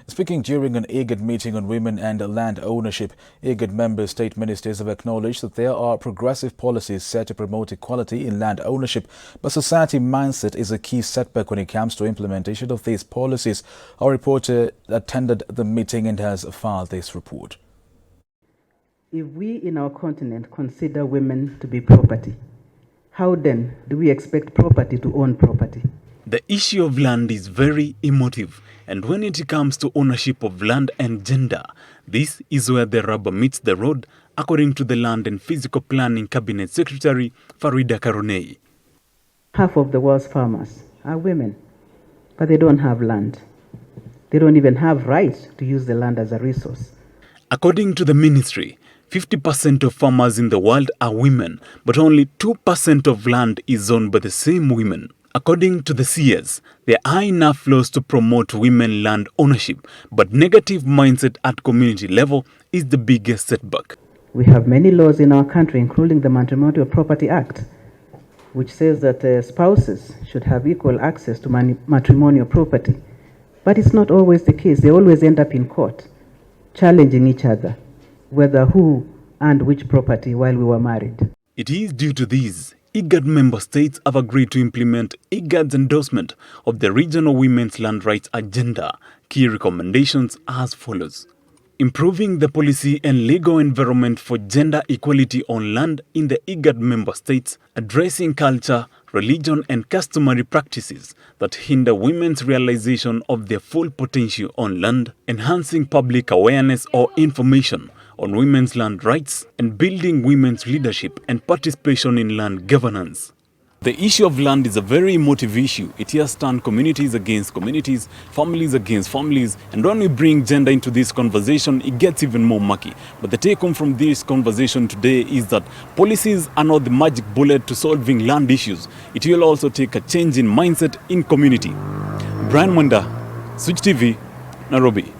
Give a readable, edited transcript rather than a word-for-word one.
Speaking during an IGAD meeting on women and land ownership, IGAD member state ministers have acknowledged that there are progressive policies set to promote equality in land ownership, but society mindset is a key setback when it comes to implementation of these policies. Our reporter attended the meeting and has filed this report. If we in our continent consider women to be property, how then do we expect property to own property? The issue of land is very emotive, and when it comes to ownership of land and gender, this is where the rubber meets the road, according to the Land and Physical Planning Cabinet Secretary Farida Karonei. Half of the world's farmers are women, but they don't have land. They don't even have rights to use the land as a resource. According to the ministry, 50% of farmers in the world are women, but only 2% of land is owned by the same women. According to the CS, there are enough laws to promote women land ownership, but negative mindset at community level is the biggest setback. We have many laws in our country, including the Matrimonial Property Act, which says that spouses should have equal access to matrimonial property. But it's not always the case. They always end up in court, challenging each other, whether who and which property while we were married. It is due to these IGAD member states have agreed to implement IGAD's endorsement of the Regional Women's Land Rights Agenda. Key recommendations as follows: improving the policy and legal environment for gender equality on land in the IGAD member states, addressing culture, religion and customary practices that hinder women's realization of their full potential on land, enhancing public awareness or information on women's land rights, and building women's leadership and participation in land governance. The issue of land is a very emotive issue. It has turned communities against communities, families against families, and when we bring gender into this conversation, it gets even more murky. But the take home from this conversation today is that policies are not the magic bullet to solving land issues. It will also take a change in mindset in community. Brian Mwenda, Switch TV, Nairobi.